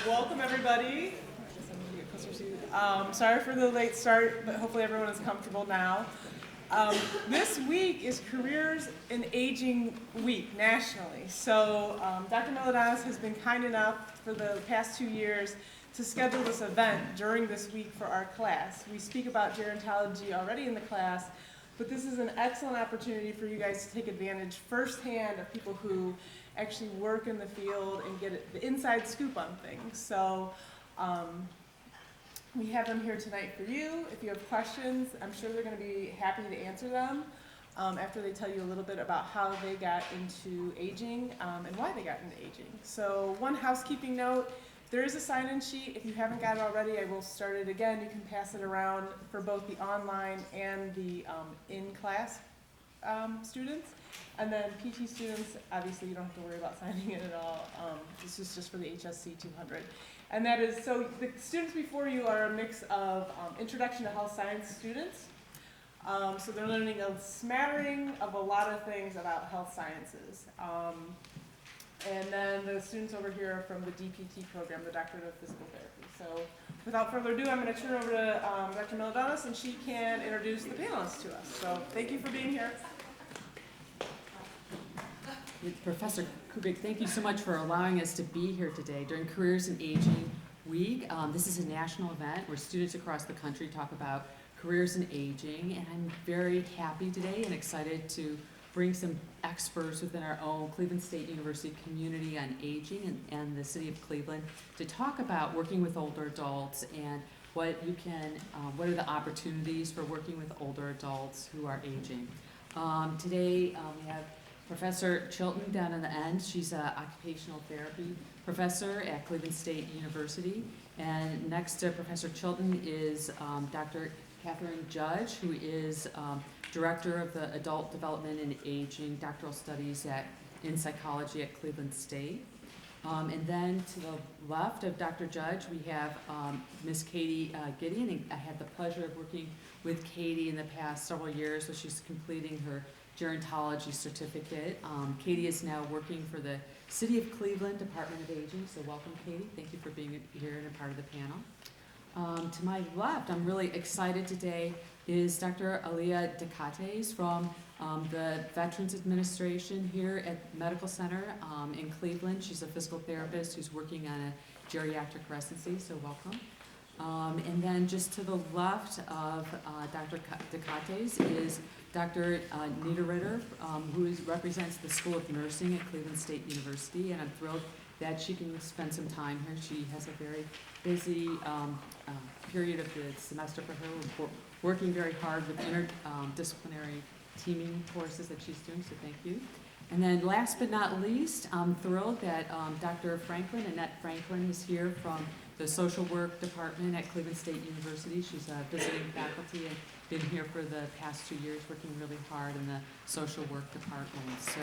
Welcome, everybody. Sorry for the late start, but hopefully everyone is comfortable now. This week is Careers in Aging Week nationally. So Dr. Melodonis has been kind enough for the past 2 years to schedule this event during this week for our class. We speak about gerontology already in the class, but this is an excellent opportunity for you guys to take advantage firsthand of people who actually work in the field and get the inside scoop on things. So we have them here tonight for you. If you have questions, I'm sure they're going to be happy to answer them after they tell you a little bit about how they got into aging and why they got into aging. So one housekeeping note, there is a sign-in sheet. If you haven't got it already, I will start it again. You can pass it around for both the online and the in-class students. And then PT students, obviously you don't have to worry about signing in at all. This is just for the HSC 200. And that is, so the students before you are a mix of introduction to health science students. So they're learning a smattering of a lot of things about health sciences. And then the students over here are from the DPT program, the Doctorate of Physical Therapy. So without further ado, I'm going to turn over to Dr. Melodonis, and she can introduce the panelists to us. So thank you for being here. Professor Kubik, thank you so much for allowing us to be here today during Careers in Aging Week. This is a national event where students across the country talk about careers in aging, and I'm very happy today and excited to bring some experts within our own Cleveland State University community on aging and the city of Cleveland to talk about working with older adults and what are the opportunities for working with older adults who are aging. Today we have Professor Chilton down on the end. She's an occupational therapy professor at Cleveland State University. And next to Professor Chilton is Dr. Catherine Judge, who is Director of the Adult Development and Aging Doctoral Studies in Psychology at Cleveland State. And then to the left of Dr. Judge, we have Ms. Katie Gideon. And I had the pleasure of working with Katie in the past several years, so she's completing her gerontology certificate. Katie is now working for the City of Cleveland Department of Aging, so welcome, Katie. Thank you for being here and a part of the panel. To my left, I'm really excited today, is Dr. Aliyah Decates from the Veterans Administration here at Medical Center in Cleveland. She's a physical therapist who's working on a geriatric residency, so welcome. And then just to the left of Dr. Decates is Dr. Nita Ritter, who represents the School of Nursing at Cleveland State University, and I'm thrilled that she can spend some time here. She has a very busy period of the semester for her, working very hard with interdisciplinary teaming courses that she's doing, so thank you. And then last but not least, I'm thrilled that Dr. Annette Franklin is here from the social work department at Cleveland State University. She's a visiting faculty and been here for the past 2 years working really hard in the social work department. So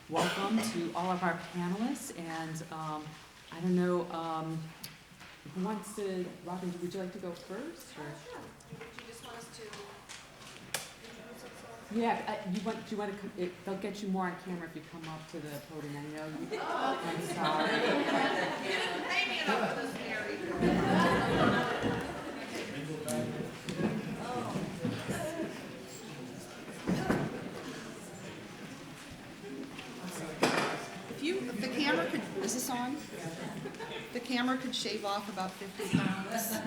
welcome to all of our panelists, and I don't know, who wants to, Robin, would you like to go first? Or? Sure. Do you just want us to introduce ourselves? Yeah, do you want to, they'll get you more on camera if you come up to the podium. I know you, I'm sorry. You didn't pay me enough for this, Mary. If the camera could, is this on? The camera could shave off about 50 pounds.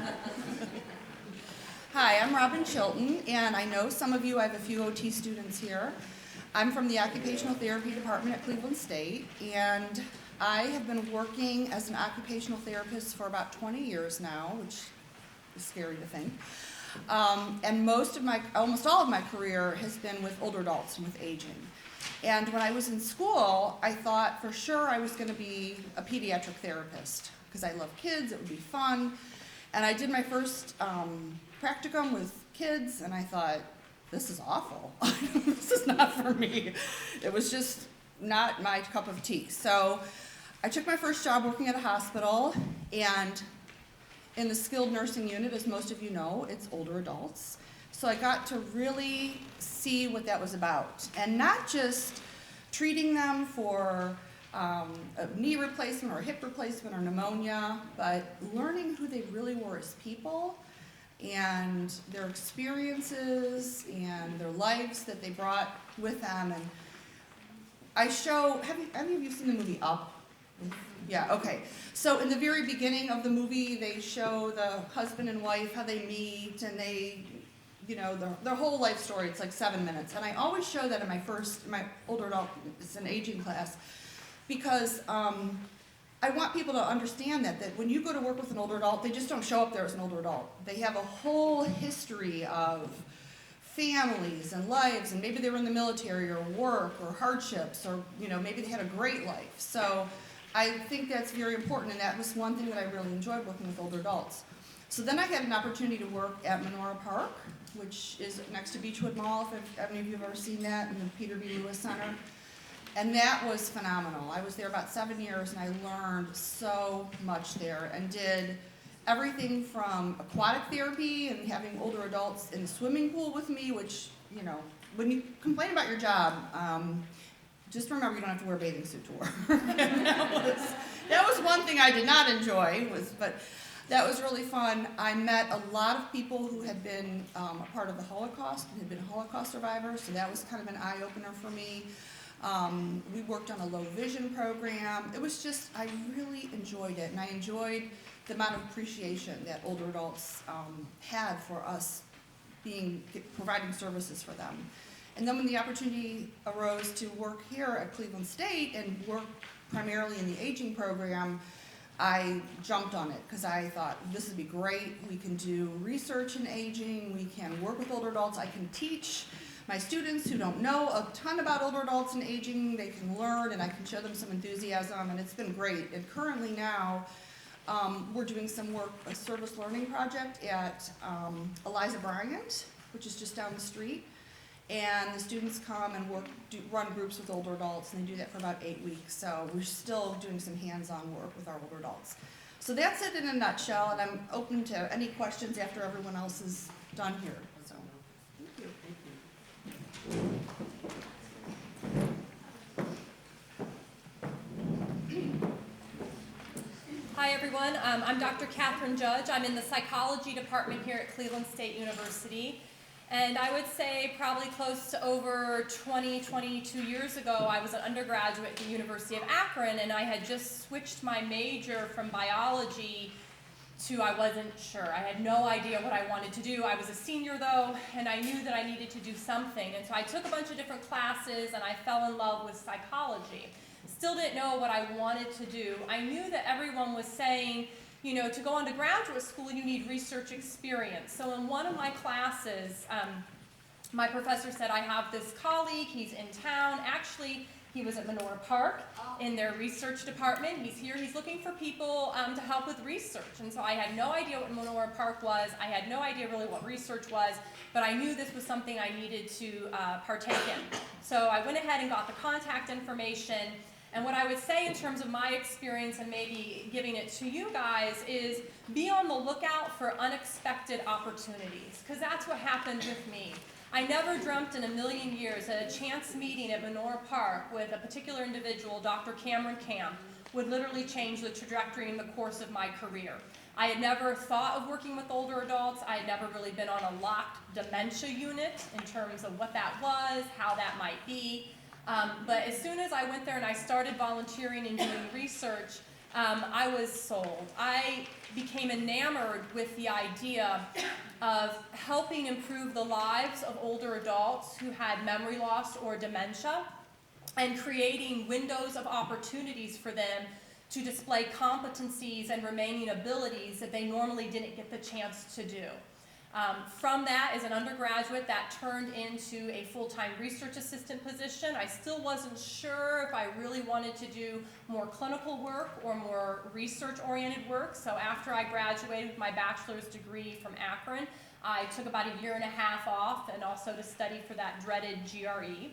Hi, I'm Robin Chilton, and I know some of you, I have a few OT students here. I'm from the Occupational Therapy Department at Cleveland State, and I have been working as an occupational therapist for about 20 years now, which is scary to think. And almost all of my career has been with older adults and with aging. And when I was in school, I thought for sure I was going to be a pediatric therapist because I love kids, it would be fun. And I did my first practicum with kids, and I thought, this is awful. This is not for me. It was just not my cup of tea. So I took my first job working at a hospital, and in the skilled nursing unit, as most of you know, it's older adults. So I got to really see what that was about, and not just treating them for a knee replacement or a hip replacement or pneumonia, but learning who they really were as people and their experiences and their lives that they brought with them. And I show, have any of you seen the movie Up? Yeah, okay. So in the very beginning of the movie, they show the husband and wife, how they meet, and they, you know, their whole life story. It's like 7 minutes. And I always show that in my older adult, it's an aging class, because I want people to understand that when you go to work with an older adult, they just don't show up there as an older adult. They have a whole history of families and lives, and maybe they were in the military or work or hardships, or, you know, maybe they had a great life. So I think that's very important, and that was one thing that I really enjoyed working with older adults. So then I had an opportunity to work at Menorah Park, which is next to Beechwood Mall, if any of you have ever seen that, in the Peter B. Lewis Center. And that was phenomenal. I was there about 7 years, and I learned so much there and did everything from aquatic therapy and having older adults in the swimming pool with me, which, you know, when you complain about your job, just remember you don't have to wear a bathing suit to work. that was one thing I did not enjoy, but that was really fun. I met a lot of people who had been a part of the Holocaust and had been Holocaust survivors, so that was kind of an eye-opener for me. We worked on a low vision program. It was just, I really enjoyed it, and I enjoyed the amount of appreciation that older adults had for us providing services for them. And then when the opportunity arose to work here at Cleveland State and work primarily in the aging program, I jumped on it because I thought this would be great. We can do research in aging, we can work with older adults, I can teach my students who don't know a ton about older adults and aging, they can learn, and I can show them some enthusiasm, and it's been great. And currently now, we're doing some work, a service learning project at Eliza Bryant, which is just down the street. And the students come and run groups with older adults, and they do that for about 8 weeks. So we're still doing some hands-on work with our older adults. So that's it in a nutshell, and I'm open to any questions after everyone else is done here. So, thank you. Hi, everyone. I'm Dr. Catherine Judge. I'm in the psychology department here at Cleveland State University. And I would say probably close to over 22 years ago, I was an undergraduate at the University of Akron, and I had just switched my major from biology to I wasn't sure. I had no idea what I wanted to do. I was a senior, though, and I knew that I needed to do something. And so I took a bunch of different classes, and I fell in love with psychology. Still didn't know what I wanted to do. I knew that everyone was saying, you know, to go on to graduate school, you need research experience. So in one of my classes, my professor said, I have this colleague, he's in town. Actually, he was at Menorah Park in their research department. He's here, he's looking for people to help with research. And so I had no idea what Menorah Park was. I had no idea really what research was, but I knew this was something I needed to partake in. So I went ahead and got the contact information. And what I would say in terms of my experience and maybe giving it to you guys is be on the lookout for unexpected opportunities, because that's what happened with me. I never dreamt in a million years that a chance meeting at Menorah Park with a particular individual, Dr. Cameron Camp, would literally change the trajectory and the course of my career. I had never thought of working with older adults. I had never really been on a locked dementia unit in terms of what that was, how that might be. But as soon as I went there and I started volunteering and doing research, I was sold. I became enamored with the idea of helping improve the lives of older adults who had memory loss or dementia, and creating windows of opportunities for them to display competencies and remaining abilities that they normally didn't get the chance to do. From that, as an undergraduate, that turned into a full-time research assistant position. I still wasn't sure if I really wanted to do more clinical work or more research-oriented work. So after I graduated with my bachelor's degree from Akron, I took about 1.5 years off, and also to study for that dreaded GRE.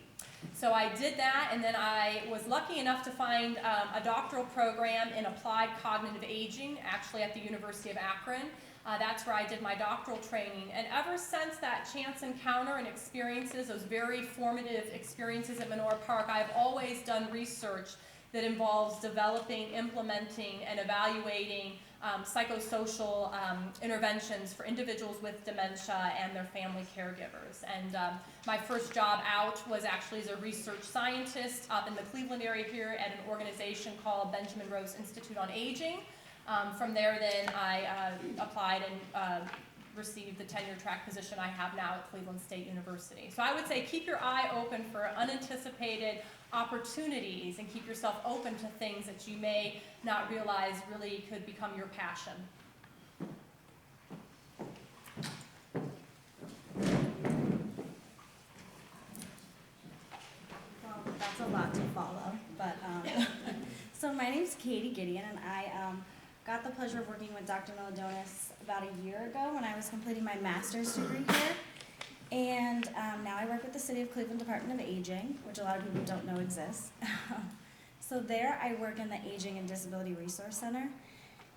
So I did that, and then I was lucky enough to find a doctoral program in applied cognitive aging, actually at the University of Akron. That's where I did my doctoral training. And ever since that chance encounter and experiences, those very formative experiences at Menorah Park, I've always done research that involves developing, implementing, and evaluating psychosocial interventions for individuals with dementia and their family caregivers. And my first job out was actually as a research scientist up in the Cleveland area here at an organization called Benjamin Rose Institute on Aging. From there then I applied and received the tenure track position I have now at Cleveland State University. So I would say keep your eye open for unanticipated opportunities and keep yourself open to things that you may not realize really could become your passion. Well, that's a lot to follow, but so my name's Katie Gideon, and I got the pleasure of working with Dr. Miladonis about a year ago when I was completing my master's degree here. And now I work with the City of Cleveland Department of Aging, which a lot of people don't know exists. So there I work in the Aging and Disability Resource Center.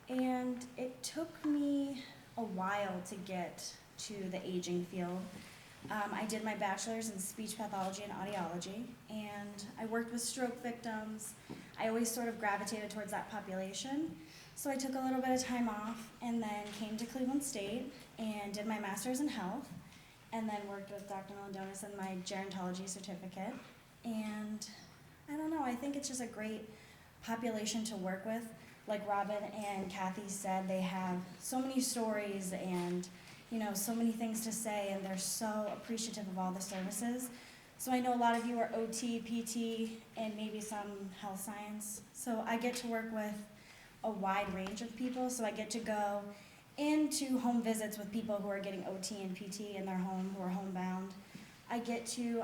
And it took me a while to get to the aging field. I did my bachelor's in speech pathology and audiology, and I worked with stroke victims. I always sort of gravitated towards that population. So I took a little bit of time off and then came to Cleveland State and did my master's in health, and then worked with Dr. Miladonis in my gerontology certificate. And I don't know, I think it's just a great population to work with. Like Robin and Kathy said, they have so many stories and so many things to say, and they're so appreciative of all the services. So I know a lot of you are OT, PT, and maybe some health science. So I get to work with a wide range of people. So I get to go into home visits with people who are getting OT and PT in their home, who are homebound. I get to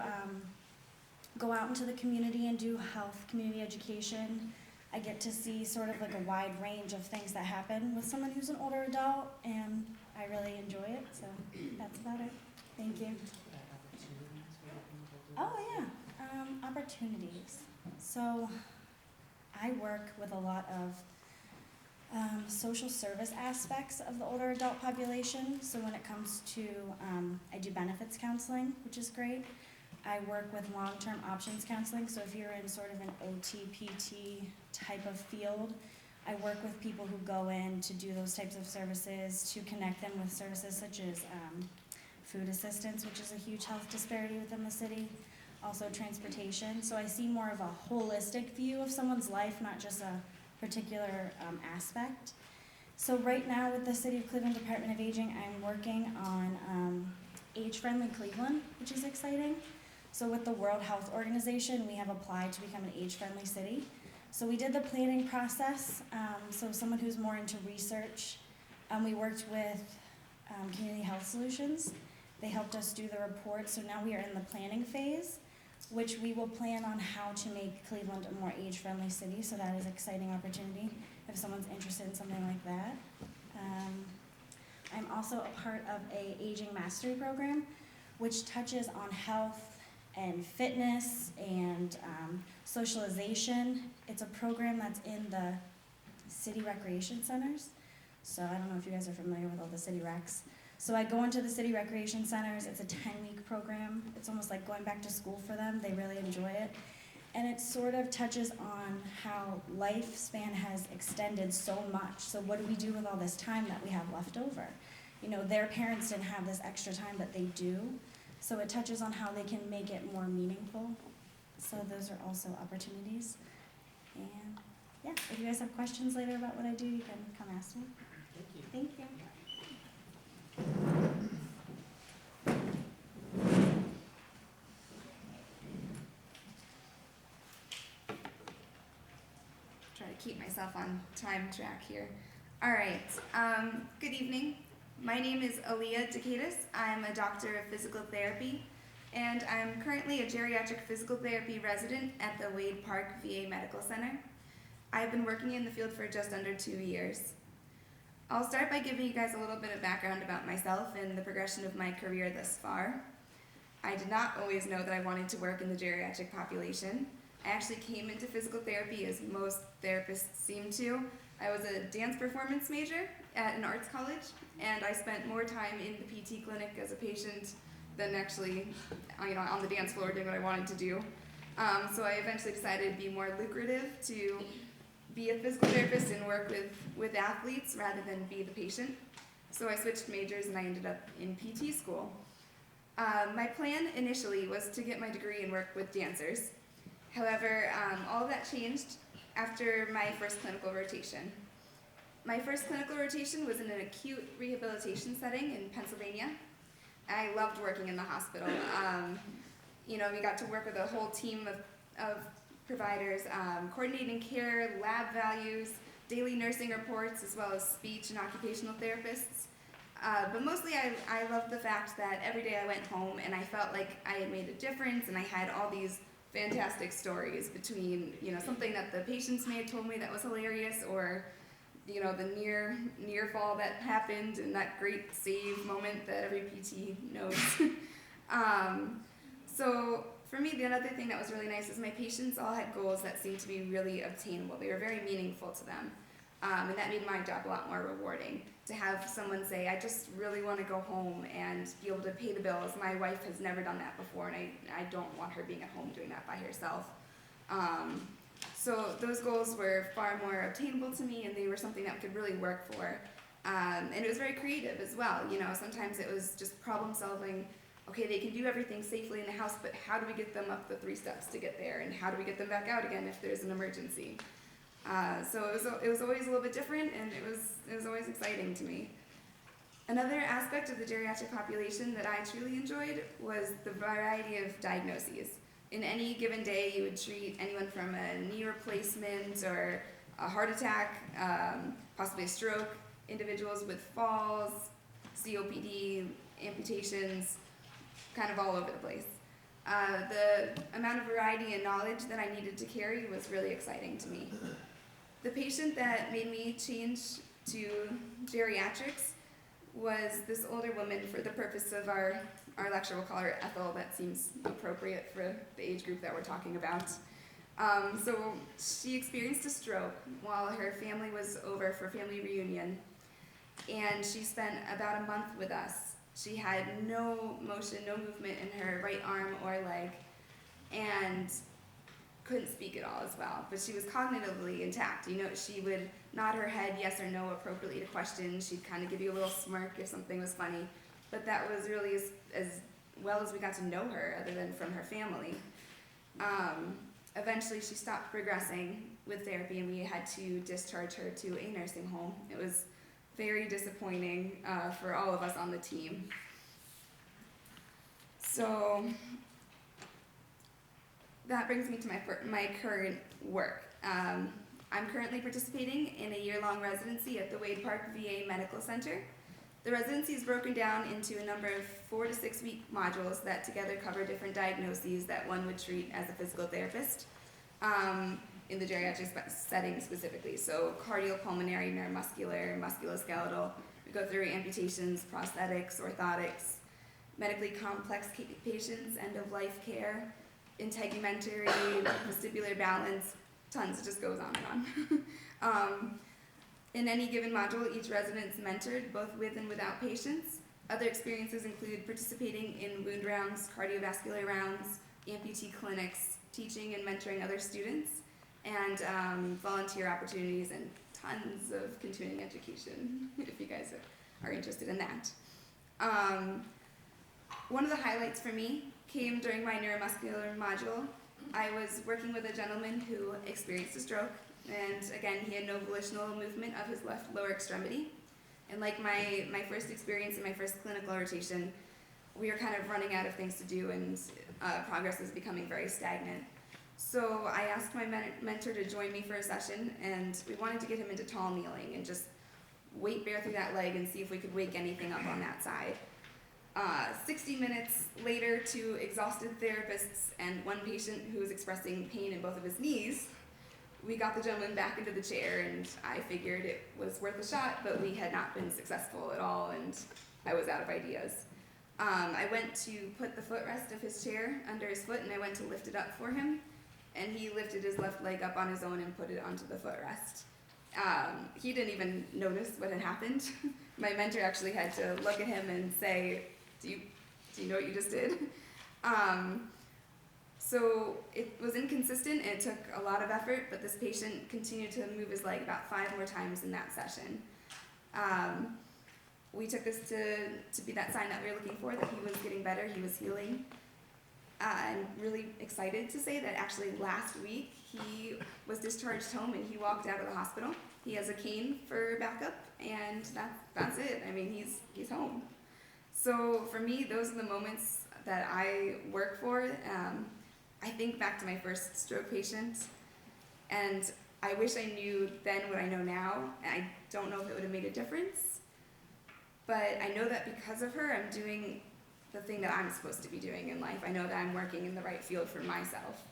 go out into the community and do health community education. I get to see sort of like a wide range of things that happen with someone who's an older adult, and I really enjoy it, so that's about it. Thank you. Oh yeah, opportunities. So I work with a lot of social service aspects of the older adult population. So when it comes to, I do benefits counseling, which is great. I work with long-term options counseling. So if you're in sort of an OT, PT type of field, I work with people who go in to do those types of services, to connect them with services such as food assistance, which is a huge health disparity within the city. Also transportation. So I see more of a holistic view of someone's life, not just a particular aspect. So right now with the City of Cleveland Department of Aging, I'm working on Age-Friendly Cleveland, which is exciting. So with the World Health Organization, we have applied to become an age-friendly city. So we did the planning process. So someone who's more into research, we worked with Community Health Solutions. They helped us do the report. So now we are in the planning phase, which we will plan on how to make Cleveland a more age-friendly city. So that is an exciting opportunity if someone's interested in something like that. I'm also a part of a aging mastery program, which touches on health and fitness and socialization. It's a program that's in the city recreation centers. So I don't know if you guys are familiar with all the city recs. So I go into the city recreation centers. It's a 10-week program. It's almost like going back to school for them. They really enjoy it. And it sort of touches on how lifespan has extended so much. So what do we do with all this time that we have left over? Their parents didn't have this extra time, but they do. So it touches on how they can make it more meaningful. So those are also opportunities. And yeah, if you guys have questions later about what I do, you can come ask me. Thank you. Try to keep myself on time track here. All right, good evening. My name is Aaliyah Decatus. I'm a doctor of physical therapy, and I'm currently a geriatric physical therapy resident at the Wade Park VA Medical Center. I've been working in the field for just under 2 years. I'll start by giving you guys a little bit of background about myself and the progression of my career thus far. I did not always know that I wanted to work in the geriatric population. I actually came into physical therapy as most therapists seem to. I was a dance performance major at an arts college, and I spent more time in the PT clinic as a patient than actually on the dance floor doing what I wanted to do. So I eventually decided it'd be more lucrative to be a physical therapist and work with athletes rather than be the patient. So I switched majors and I ended up in PT school. My plan initially was to get my degree and work with dancers. However, all of that changed after my first clinical rotation. My first clinical rotation was in an acute rehabilitation setting in Pennsylvania. I loved working in the hospital. We got to work with a whole team of providers, coordinating care, lab values, daily nursing reports, as well as speech and occupational therapists. But mostly I loved the fact that every day I went home and I felt like I had made a difference, and I had all these fantastic stories between, something that the patients may have told me that was hilarious, or, the near fall that happened and that great save moment that every PT knows. So for me, the other thing that was really nice is my patients all had goals that seemed to be really obtainable. They were very meaningful to them. And that made my job a lot more rewarding. To have someone say, I just really want to go home and be able to pay the bills. My wife has never done that before, and I don't want her being at home doing that by herself. So those goals were far more obtainable to me, and they were something that we could really work for. And it was very creative as well. Sometimes it was just problem solving. Okay, they can do everything safely in the house, but how do we get them up the 3 steps to get there? And how do we get them back out again if there's an emergency? So it was always a little bit different, and it was always exciting to me. Another aspect of the geriatric population that I truly enjoyed was the variety of diagnoses. In any given day, you would treat anyone from a knee replacement or a heart attack, possibly a stroke, individuals with falls, COPD, amputations, kind of all over the place. The amount of variety and knowledge that I needed to carry was really exciting to me. The patient that made me change to geriatrics was this older woman. For the purpose of our lecture, we'll call her Ethel. That seems appropriate for the age group that we're talking about. So she experienced a stroke while her family was over for family reunion, and she spent about a month with us. She had no motion, no movement in her right arm or leg, and couldn't speak at all as well. But she was cognitively intact. She would nod her head yes or no appropriately to questions. She'd kind of give you a little smirk if something was funny. But that was really as well as we got to know her, other than from her family. Eventually, she stopped progressing with therapy, and we had to discharge her to a nursing home. It was very disappointing for all of us on the team. So that brings me to my current work. I'm currently participating in a year-long residency at the Wade Park VA Medical Center. The residency is broken down into a number of 4 to 6 week modules that together cover different diagnoses that one would treat as a physical therapist. In the geriatric setting specifically. So cardiopulmonary, neuromuscular, musculoskeletal. We go through amputations, prosthetics, orthotics, medically complex patients, end-of-life care, integumentary, vestibular balance, tons, it just goes on and on. In any given module, each resident is mentored, both with and without patients. Other experiences include participating in wound rounds, cardiovascular rounds, amputee clinics, teaching and mentoring other students, and volunteer opportunities, and tons of continuing education, if you guys are interested in that. One of the highlights for me came during my neuromuscular module. I was working with a gentleman who experienced a stroke, and again, he had no volitional movement of his left lower extremity. And like my first experience in my first clinical rotation, we were kind of running out of things to do, and progress was becoming very stagnant. So I asked my mentor to join me for a session, and we wanted to get him into tall kneeling and just weight bear through that leg and see if we could wake anything up on that side. 60 minutes later, 2 exhausted therapists and 1 patient who was expressing pain in both of his knees, we got the gentleman back into the chair, and I figured it was worth a shot, but we had not been successful at all, and I was out of ideas. I went to put the footrest of his chair under his foot, and I went to lift it up for him, and he lifted his left leg up on his own and put it onto the footrest. He didn't even notice what had happened. My mentor actually had to look at him and say, do you know what you just did? So it was inconsistent and it took a lot of effort, but this patient continued to move his leg about 5 more times in that session. We took this to be that sign that we were looking for, that he was getting better, he was healing. I'm really excited to say that actually last week he was discharged home and he walked out of the hospital. He has a cane for backup, and that's it. I mean, he's home. So for me, those are the moments that I work for. I think back to my first stroke patient, and I wish I knew then what I know now. I don't know if it would have made a difference, but I know that because of her, I'm doing the thing that I'm supposed to be doing in life. I know that I'm working in the right field for myself.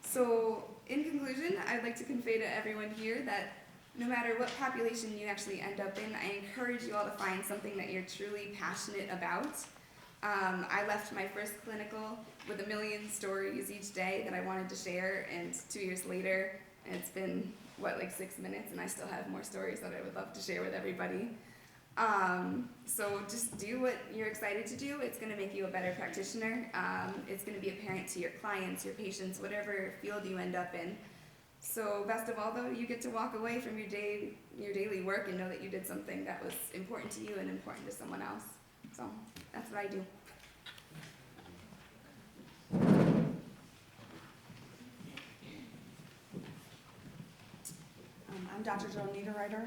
So in conclusion, I'd like to convey to everyone here that no matter what population you actually end up in, I encourage you all to find something that you're truly passionate about. I left my first clinical with 1 million stories each day that I wanted to share, and 2 years later, and it's been, like 6 minutes, and I still have more stories that I would love to share with everybody. So just do what you're excited to do. It's going to make you a better practitioner. It's going to be apparent to your clients, your patients, whatever field you end up in. So best of all, though, you get to walk away from your daily work and know that you did something that was important to you and important to someone else. So that's what I do. I'm Dr. Joan Niederreiter.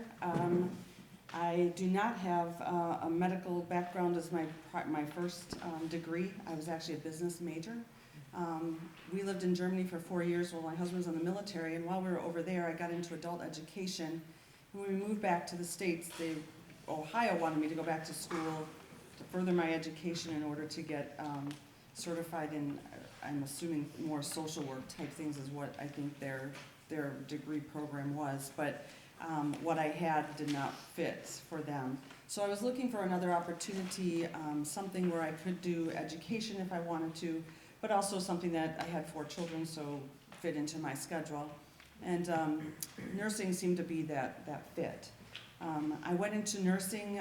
I do not have a medical background as my first degree. I was actually a business major. We lived in Germany for 4 years while my husband was in the military, and while we were over there, I got into adult education. When we moved back to the States, Ohio wanted me to go back to school to further my education in order to get certified in, I'm assuming, more social work type things is what I think their degree program was, but what I had did not fit for them. So I was looking for another opportunity, something where I could do education if I wanted to, but also something that I had 4 children, so fit into my schedule. And nursing seemed to be that fit. I went into nursing,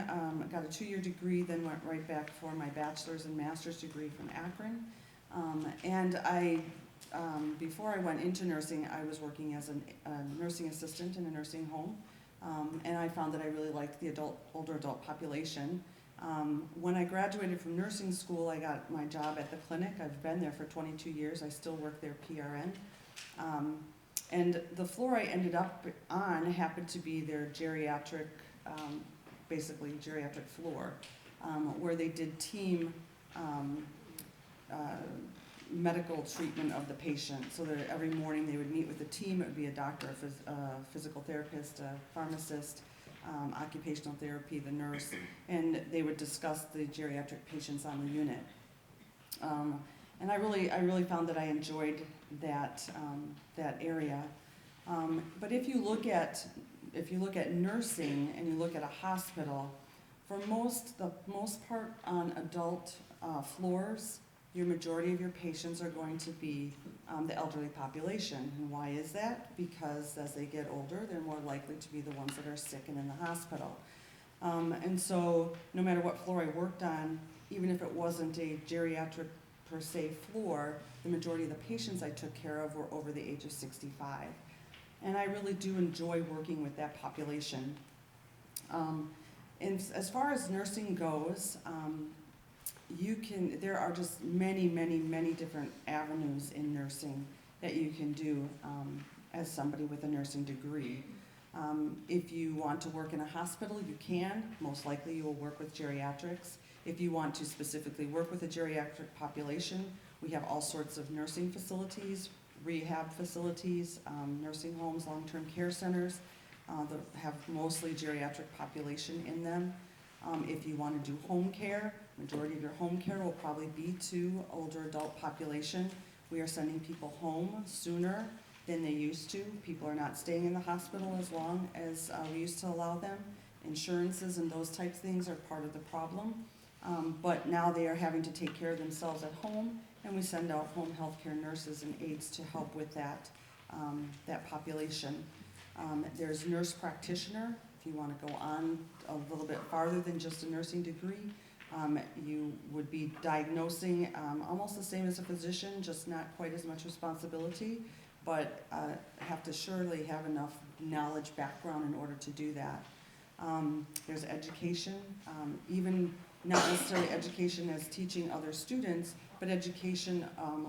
got a 2-year degree, then went right back for my bachelor's and master's degree from Akron. Before I went into nursing, I was working as a nursing assistant in a nursing home, and I found that I really liked the older adult population. When I graduated from nursing school, I got my job at the clinic. I've been there for 22 years. I still work there PRN. And the floor I ended up on happened to be their geriatric, basically geriatric floor, where they did team medical treatment of the patient. So that every morning they would meet with the team. It would be a doctor, a physical therapist, a pharmacist, occupational therapy, the nurse, and they would discuss the geriatric patients on the unit. And I really found that I enjoyed that area. But if you look at nursing and you look at a hospital, for the most part on adult floors, your majority of your patients are going to be the elderly population. And why is that? Because as they get older, they're more likely to be the ones that are sick and in the hospital. And so no matter what floor I worked on, even if it wasn't a geriatric per se floor, the majority of the patients I took care of were over the age of 65. And I really do enjoy working with that population. And as far as nursing goes, there are just many different avenues in nursing that you can do as somebody with a nursing degree. If you want to work in a hospital, you can. Most likely you will work with geriatrics. If you want to specifically work with a geriatric population, we have all sorts of nursing facilities, rehab facilities, nursing homes, long-term care centers that have mostly geriatric population in them. If you want to do home care, majority of your home care will probably be to older adult population. We are sending people home sooner than they used to. People are not staying in the hospital as long as we used to allow them. Insurances and those types of things are part of the problem. But now they are having to take care of themselves at home, and we send out home health care nurses and aides to help with that population. There's nurse practitioner, if you want to go on a little bit farther than just a nursing degree. You would be diagnosing almost the same as a physician, just not quite as much responsibility, but have to surely have enough knowledge background in order to do that. There's education, even not necessarily education as teaching other students, but education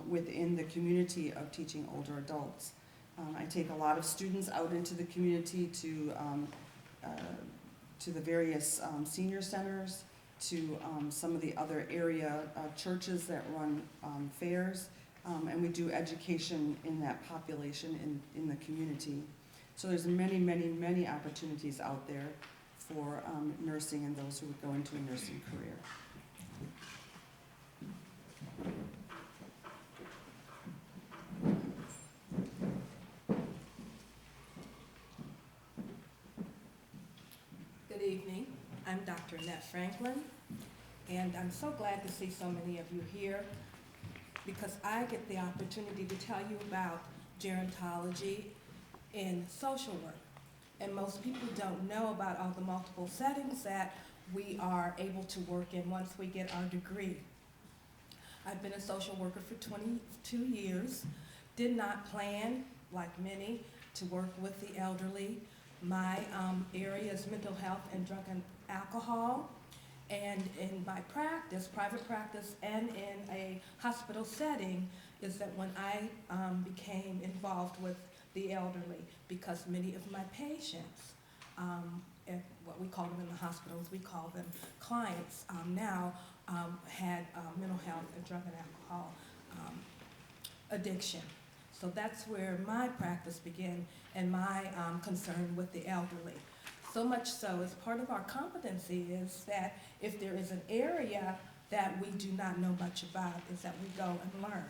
within the community of teaching older adults. I take a lot of students out into the community to the various senior centers, to some of the other area churches that run fairs, and we do education in that population in the community. So there's many, many, many opportunities out there for nursing and those who would go into a nursing career. Good evening. I'm Dr. Annette Franklin, and I'm so glad to see so many of you here because I get the opportunity to tell you about gerontology in social work. And most people don't know about all the multiple settings that we are able to work in once we get our degree. I've been a social worker for 22 years, did not plan, like many, to work with the elderly. My area is mental health and drug and alcohol. And in my practice, private practice, and in a hospital setting, is that when I became involved with the elderly, because many of my patients, and what we call them in the hospitals, we call them clients, now had mental health and drug and alcohol addiction. So that's where my practice began and my concern with the elderly. So much so, as part of our competency is that if there is an area that we do not know much about, is that we go and learn.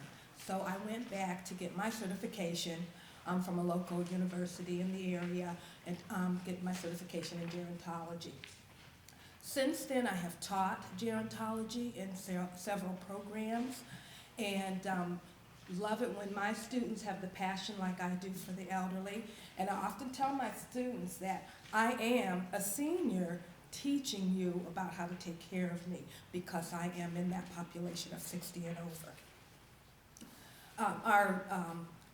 So I went back to get my certification from a local university in the area and get my certification in gerontology. Since then, I have taught gerontology in several programs and love it when my students have the passion like I do for the elderly. And I often tell my students that I am a senior teaching you about how to take care of me because I am in that population of 60 and over. Our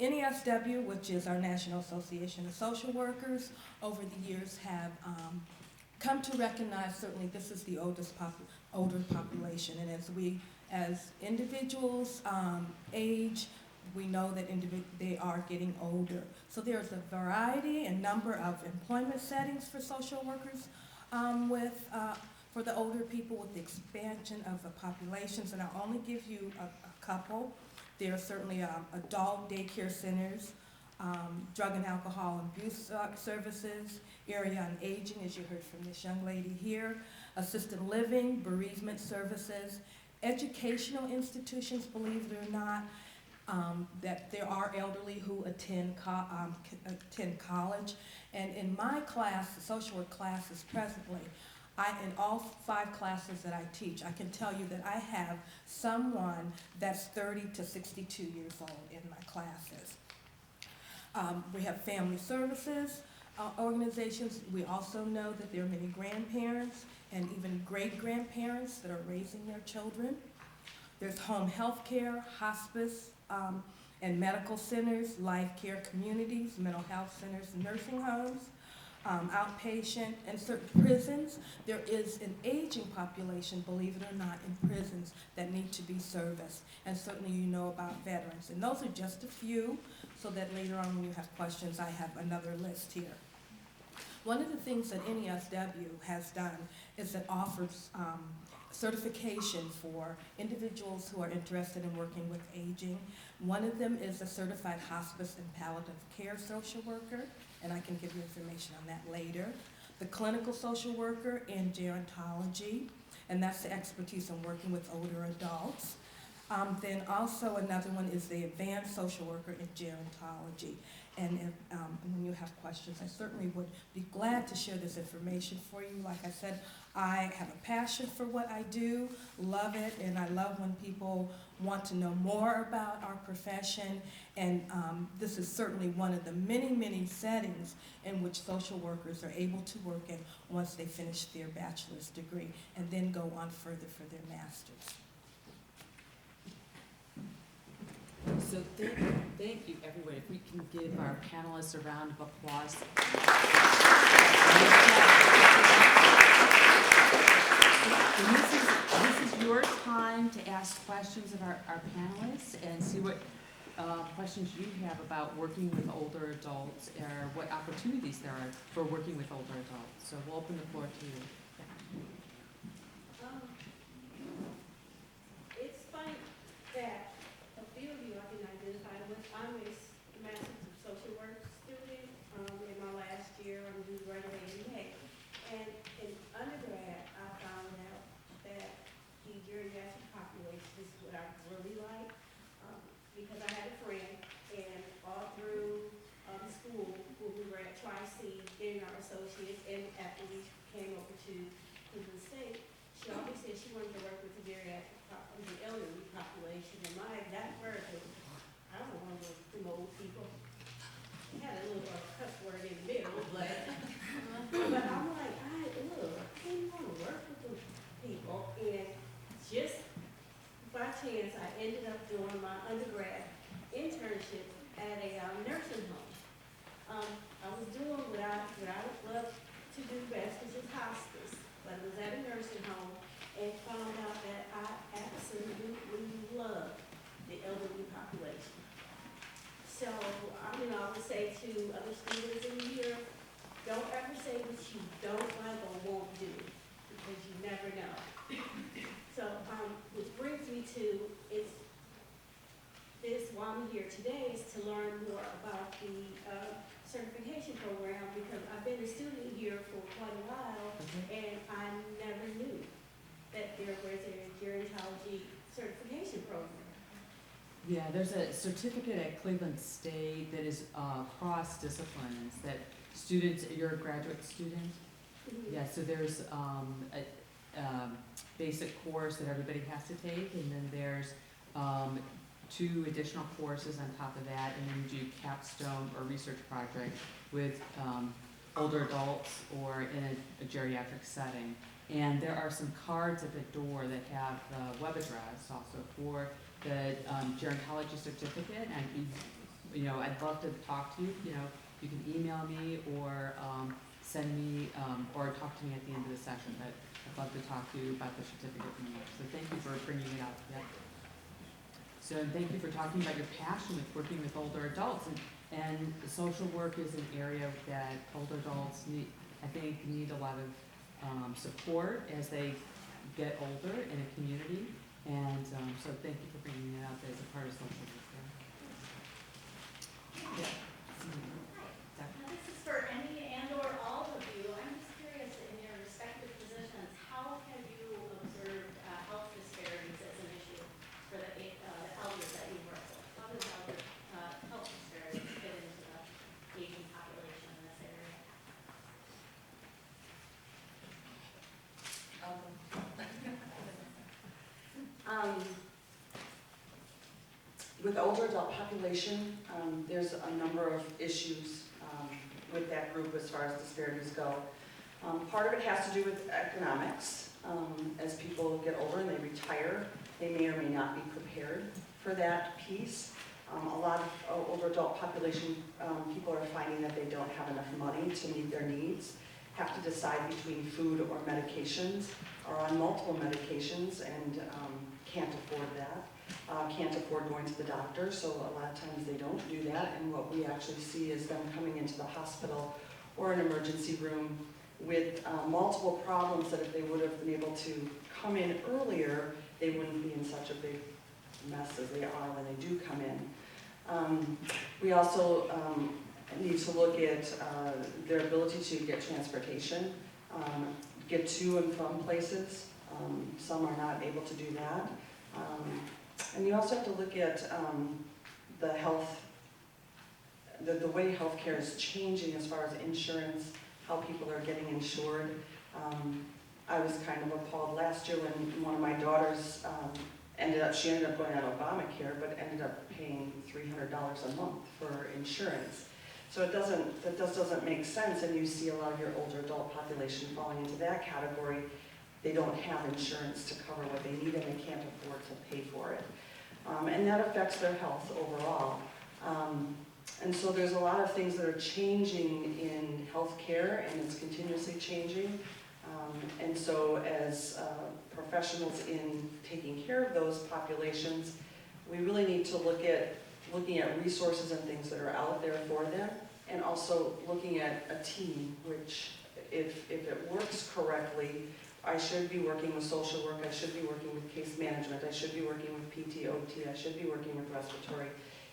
NESW, which is our National Association of Social Workers, over the years have come to recognize certainly this is the older population, and as individuals age, we know that they are getting older. So there's a variety and number of employment settings for social workers for the older people with the expansion of the populations, and I'll only give you a couple. There are certainly adult daycare centers, drug and alcohol abuse services, area on aging, as you heard from this young lady here, assisted living, bereavement services, educational institutions, believe it or not, that there are elderly who attend college. And in my class, the social work classes presently, in all 5 classes that I teach, I can tell you that I have someone that's 30 to 62 years old in my classes. We have family services organizations. We also know that there are many grandparents and even great-grandparents that are raising their children. There's home health care, hospice, and medical centers, life care communities, mental health centers, nursing homes, outpatient, and certain prisons. There is an aging population, believe it or not, in prisons that need to be serviced. And certainly you know about veterans. And those are just a few, so that later on when you have questions, I have another list here. One of the things that NESW has done is it offers certification for individuals who are interested in working with aging. One of them is a certified hospice and palliative care social worker, and I can give you information on that later. The clinical social worker in gerontology, and that's the expertise in working with older adults. Then also another one is the advanced social worker in gerontology. And if, when you have questions, I certainly would be glad to share this information for you. Like I said, I have a passion for what I do, love it, and I love when people want to know more about our profession. And this is certainly one of the many, many settings in which social workers are able to work in once they finish their bachelor's degree and then go on further for their master's. So thank you, everyone. If we can give our panelists a round of applause. And this is your time to ask questions of our panelists and see what questions you have about working with older adults or what opportunities there are for working with older adults. So we'll open the floor to you. It's funny that a few of you I can identify with. I'm a master's of social work student in my last year. I'm due to graduate in May. And in undergrad, I found out that the geriatric population is what I really like because I had a friend, and all through school, when we were at Tri-C, getting our associates, and after we came over to Cleveland State, she always said she wanted to work with the geriatric, the elderly population. And my exact word was, I don't want to work with them old people. It had a little cuss word in the middle, but I'm like, I didn't want to work with them people. And just by chance, I ended up doing my undergrad internship at a nursing home. I was doing what I love to do best, which is hospice, but it was at a nursing home, and found out that I absolutely love the elderly population. So, I would say to other students in here, don't ever say what you don't like or won't do, because you never know. So, which brings me to why I'm here today is to learn more about the certification program, because I've been a student here for quite a while, and I never knew that there was a gerontology certification program. Yeah, there's a certificate at Cleveland State that is cross disciplines that students, you're a graduate student? Mm-hmm. Yeah, so there's a basic course that everybody has to take, and then there's 2 additional courses on top of that, and then you do capstone or research project with older adults or in a geriatric setting. And there are some cards at the door that have the web address also for the gerontology certificate. And I'd love to talk to you. You can email me or send me or talk to me at the end of the session. But I'd love to talk to you about the certificate from you. So thank you for bringing it up. Yeah. So thank you for talking about your passion with working with older adults. And social work is an area that older adults need a lot of support as they get older in a community. And so thank you for bringing it up as a part of social work. Yeah. This is for any and or all of you. I'm just curious, in your respective positions, how have you observed health disparities as an issue for the elders that you work with? How does health disparities fit into the aging population in this area? With older adult population, there's a number of issues with that group as far as disparities go. Part of it has to do with economics. As people get older and they retire, they may or may not be prepared for that piece. A lot of older adult population people are finding that they don't have enough money to meet their needs, have to decide between food or medications, are on multiple medications and can't afford that. Can't afford going to the doctor, so a lot of times they don't do that, and what we actually see is them coming into the hospital or an emergency room with multiple problems that if they would have been able to come in earlier, they wouldn't be in such a big mess as they are when they do come in. We also need to look at their ability to get transportation, get to and from places. Some are not able to do that. And you also have to look at the health, the way healthcare is changing as far as insurance, how people are getting insured. I was kind of appalled last year when one of my daughters ended up going on Obamacare, but ended up paying $300 a month for insurance. So that doesn't make sense, and you see a lot of your older adult population falling into that category. They don't have insurance to cover what they need, and they can't afford to pay for it. And that affects their health overall. And so there's a lot of things that are changing in healthcare, and it's continuously changing. And so as professionals in taking care of those populations, we really need to looking at resources and things that are out there for them, and also looking at a team, which if it works correctly, I should be working with social work, I should be working with case management, I should be working with PT, OT, I should be working with respiratory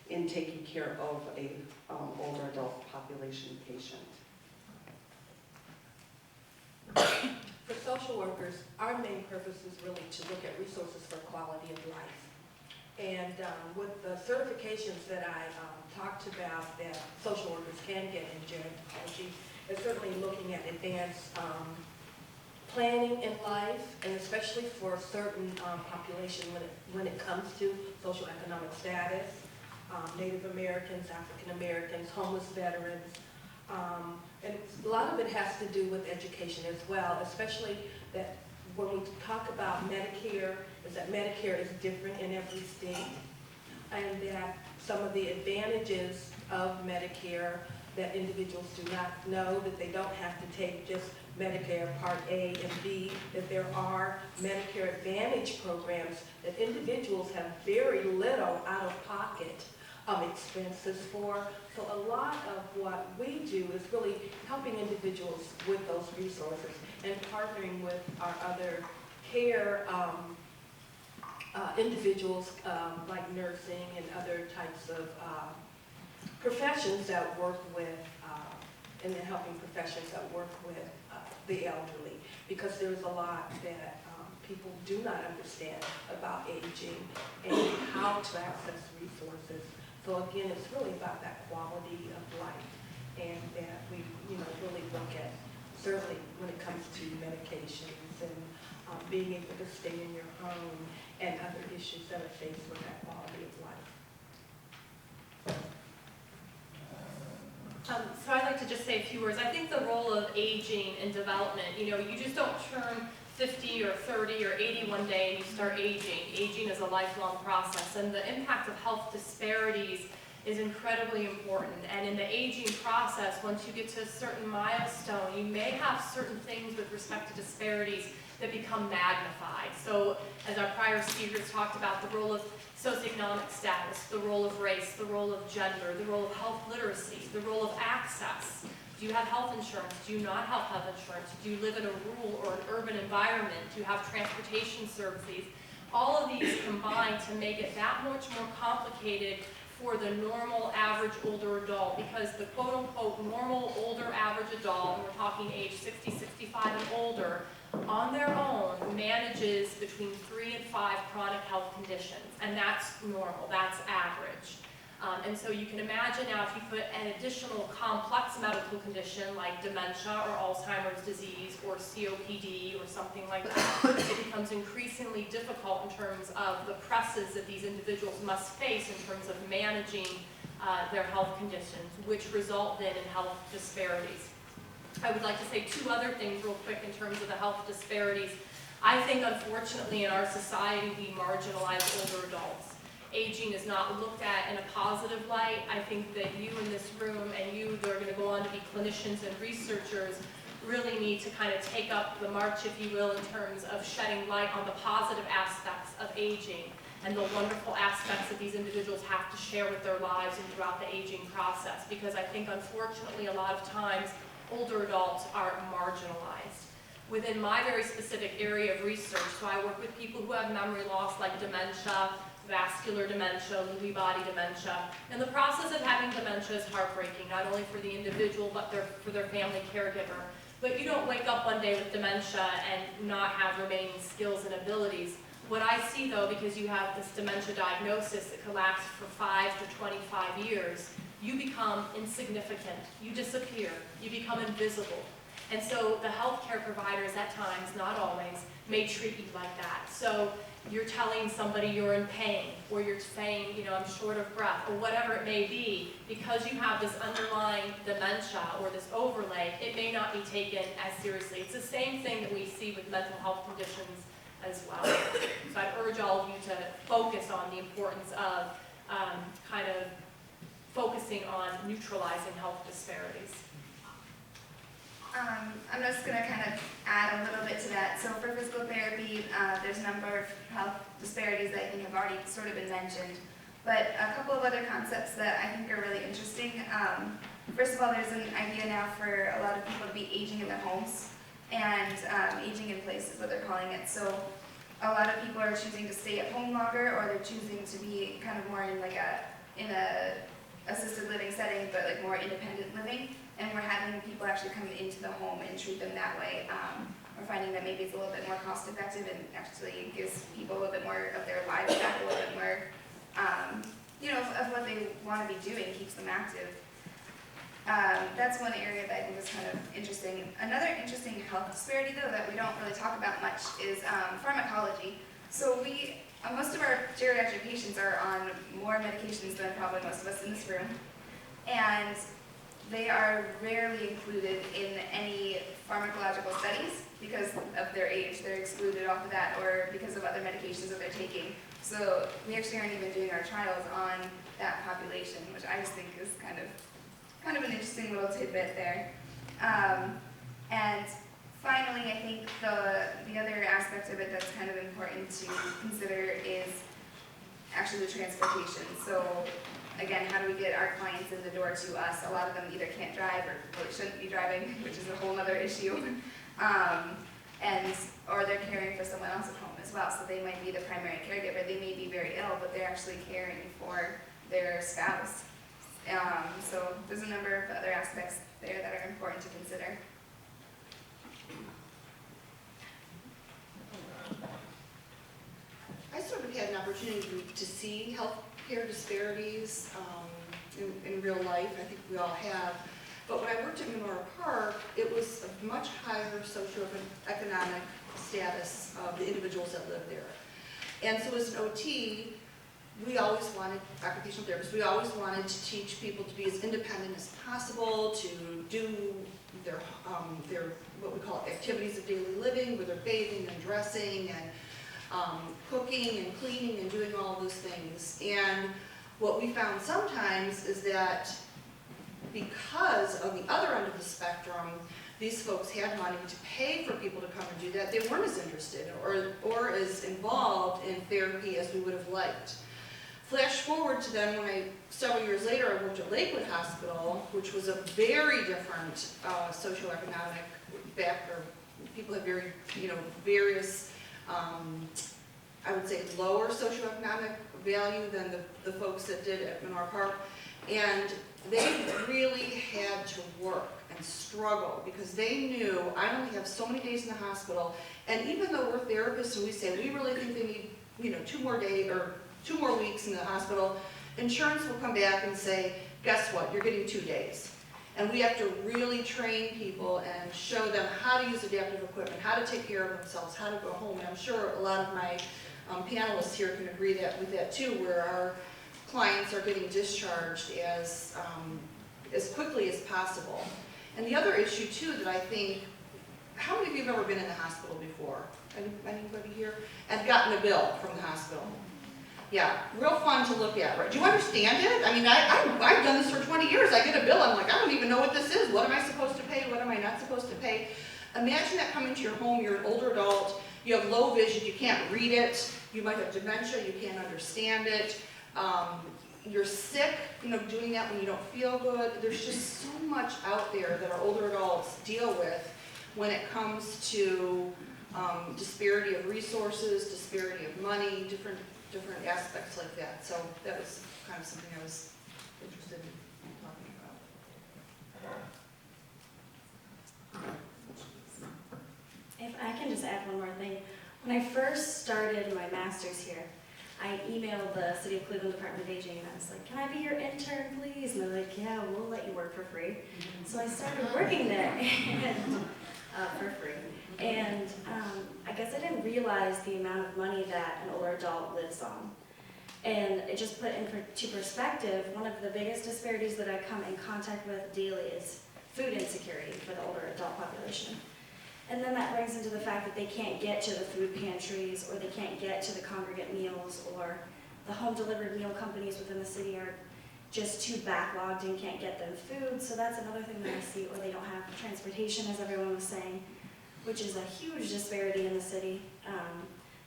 in taking care of a older adult population patient. For social workers, our main purpose is really to look at resources for quality of life. And with the certifications that I talked about that social workers can get in gerontology, is certainly looking at advanced planning in life, and especially for a certain population when it comes to social economic status, Native Americans, African Americans, homeless veterans. And a lot of it has to do with education as well, especially that when we talk about Medicare, is that Medicare is different in every state, and that some of the advantages of Medicare that individuals do not know, that they don't have to take just Medicare Part A and B, that there are Medicare Advantage programs that individuals have very little out-of-pocket expenses for. So a lot of what we do is really helping individuals with those resources and partnering with our other care individuals like nursing and other types of professions that work with, and then helping professions that work with the elderly, because there's a lot that people do not understand about aging and how to access resources. So again, it's really about that quality of life, and that we, really look at, certainly when it comes to medications and being able to stay in your home and other issues that are faced with that quality of life. So I'd like to just say a few words. I think the role of aging and development, you just don't turn 50 or 30 or 80 one day and you start aging. Aging is a lifelong process, and the impact of health disparities is incredibly important. And in the aging process, once you get to a certain milestone, you may have certain things with respect to disparities that become magnified. So as our prior speakers talked about, the role of socioeconomic status, the role of race, the role of gender, the role of health literacy, the role of access. Do you have health insurance? Do you not have health insurance? Do you live in a rural or an urban environment? Do you have transportation services? All of these combine to make it that much more complicated for the normal average older adult, because the quote-unquote normal older average adult, and we're talking age 60, 65 and older, on their own manages between 3 and 5 chronic health conditions, and that's normal, that's average. And so you can imagine now if you put an additional complex medical condition like dementia or Alzheimer's disease or COPD or something like that, it becomes increasingly difficult in terms of the presses that these individuals must face in terms of managing their health conditions, which result then in health disparities. I would like to say 2 other things real quick in terms of the health disparities. I think unfortunately in our society we marginalize older adults. Aging is not looked at in a positive light. I think that you in this room and you that are going to go on to be clinicians and researchers really need to kind of take up the march, if you will, in terms of shedding light on the positive aspects of aging and the wonderful aspects that these individuals have to share with their lives and throughout the aging process. Because I think unfortunately a lot of times older adults are marginalized. Within my very specific area of research, so I work with people who have memory loss like dementia, vascular dementia, Lewy body dementia. And the process of having dementia is heartbreaking, not only for the individual, but for their family caregiver. But you don't wake up one day with dementia and not have remaining skills and abilities. What I see though, because you have this dementia diagnosis that can last for 5 to 25 years, you become insignificant, you disappear, you become invisible. And so the healthcare providers at times, not always, may treat you like that. So you're telling somebody you're in pain, or you're saying, you know, I'm short of breath, or whatever it may be, because you have this underlying dementia or this overlay, it may not be taken as seriously. It's the same thing that we see with mental health conditions as well. So I'd urge all of you to focus on the importance of kind of focusing on neutralizing health disparities. I'm just going to kind of add a little bit to that. So for physical therapy, there's a number of health disparities that I think have already sort of been mentioned. But a couple of other concepts that I think are really interesting. First of all, there's an idea now for a lot of people to be aging in their homes, and aging in place is what they're calling it. So a lot of people are choosing to stay at home longer, or they're choosing to be kind of more in like a assisted living setting, but like more independent living. And we're having people actually come into the home and treat them that way. We're finding that maybe it's a little bit more cost effective and actually gives people a little bit more of their lives back, a little bit more, you know, of what they want to be doing, keeps them active. That's one area that I think is kind of interesting. Another interesting health disparity, though, that we don't really talk about much is pharmacology. So most of our geriatric patients are on more medications than probably most of us in this room. And they are rarely included in any pharmacological studies because of their age. They're excluded off of that, or because of other medications that they're taking. So we actually aren't even doing our trials on that population, which I just think is kind of an interesting little tidbit there. And finally, I think the other aspect of it that's kind of important to consider is actually the transportation. So again, how do we get our clients in the door to us? A lot of them either can't drive or really shouldn't be driving, which is a whole other issue. Or they're caring for someone else at home as well. So they might be the primary caregiver. They may be very ill, but they're actually caring for their spouse. So there's a number of other aspects there that are important to consider. I sort of had an opportunity to see healthcare disparities in real life. I think we all have. But when I worked at Menora Park, it was a much higher socioeconomic status of the individuals that lived there. And so as an OT, we always wanted, occupational therapists, we always wanted to teach people to be as independent as possible, to do their what we call activities of daily living, where they're bathing and dressing and cooking and cleaning and doing all those things. And what we found sometimes is that because on the other end of the spectrum, these folks had money to pay for people to come and do that, they weren't as interested or as involved in therapy as we would have liked. Flash forward to then when several years later, I worked at Lakewood Hospital, which was a very different socioeconomic background. People had very, various, I would say, lower socioeconomic value than the folks that did at Menora Park. And they really had to work and struggle because they knew I only have so many days in the hospital. And even though we're therapists and we say we really think they need, 2 more days or 2 more weeks in the hospital, insurance will come back and say, guess what, you're getting 2 days. And we have to really train people and show them how to use adaptive equipment, how to take care of themselves, how to go home. And I'm sure a lot of my panelists here can agree with that too, where our clients are getting discharged as quickly as possible. And the other issue too that I think, how many of you have ever been in the hospital before? Anybody here? And gotten a bill from the hospital? Yeah, real fun to look at, right? Do you understand it? I mean, I've done this for 20 years. I get a bill, I'm like, I don't even know what this is. What am I supposed to pay? What am I not supposed to pay? Imagine that coming to your home, you're an older adult, you have low vision, you can't read it, you might have dementia, you can't understand it. You're sick, doing that when you don't feel good. There's just so much out there that our older adults deal with when it comes to disparity of resources, disparity of money, different aspects like that. So that was kind of something I was interested in talking about. If I can just add one more thing. When I first started my master's here, I emailed the City of Cleveland Department of Aging and I was like, can I be your intern, please? And they're like, yeah, we'll let you work for free. So I started working there and, for free. And I guess I didn't realize the amount of money that an older adult lives on. And it just put into perspective, one of the biggest disparities that I come in contact with daily is food insecurity for the older adult population. And then that brings into the fact that they can't get to the food pantries, or they can't get to the congregate meals, or the home delivered meal companies within the city are just too backlogged and can't get them food. So that's another thing that I see, or they don't have transportation, as everyone was saying, which is a huge disparity in the city.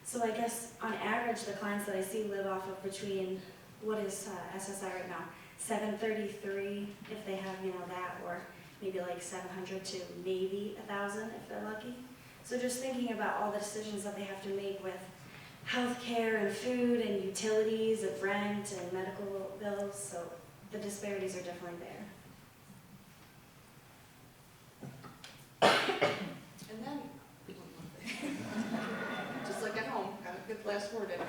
So I guess on average, the clients that I see live off of between, what is SSI right now, $733 if they have, that, or maybe like 700 to maybe 1,000 if they're lucky. So just thinking about all the decisions that they have to make with healthcare and food and utilities and rent and medical bills, so the disparities are definitely there. And then, just like at home, got a good last word in it.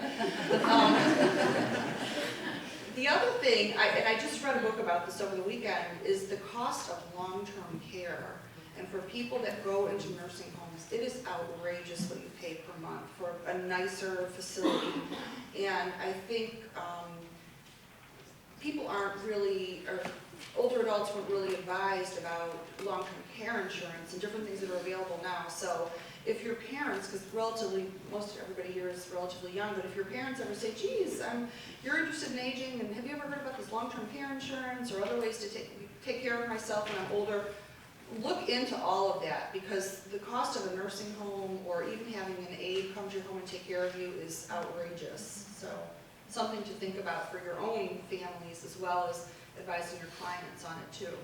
The other thing, and I just read a book about this over the weekend, is the cost of long-term care. And for people that go into nursing homes, it is outrageous what you pay per month for a nicer facility. And I think people aren't really, or older adults weren't really advised about long-term care insurance and different things that are available now. So if your parents, because most everybody here is relatively young, but if your parents ever say, geez, you're interested in aging, and have you ever heard about this long-term care insurance or other ways to take care of myself when I'm older, look into all of that, because the cost of a nursing home or even having an aide come to your home and take care of you is outrageous. So something to think about for your own families as well as advising your clients on it too.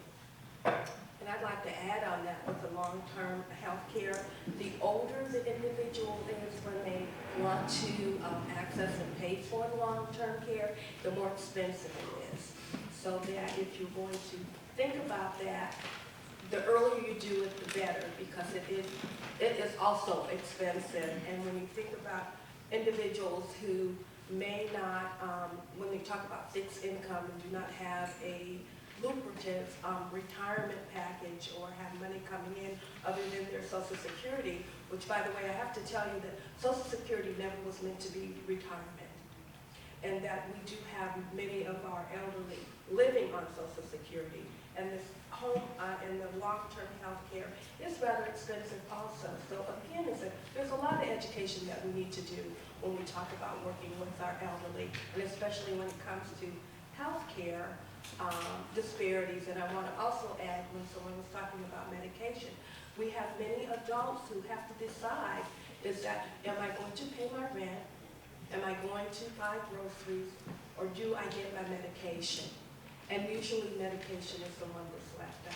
And I'd like to add on that with the long-term health care. The older the individual is when they want to access and pay for the long-term care, the more expensive it is. So that if you're going to think about that, the earlier you do it, the better, because it is also expensive. And when you think about individuals who may not, when they talk about fixed income and do not have a lucrative retirement package or have money coming in other than their Social Security, which, by the way, I have to tell you that Social Security never was meant to be retirement, and that we do have many of our elderly living on Social Security, and this home and the long-term health care is rather expensive also. So again, there's a lot of education that we need to do when we talk about working with our elderly, and especially when it comes to health care disparities. And I want to also add, when someone was talking about medication, we have many adults who have to decide, is that, am I going to pay my rent? Am I going to buy groceries? Or do I get my medication? And usually medication is the one that's left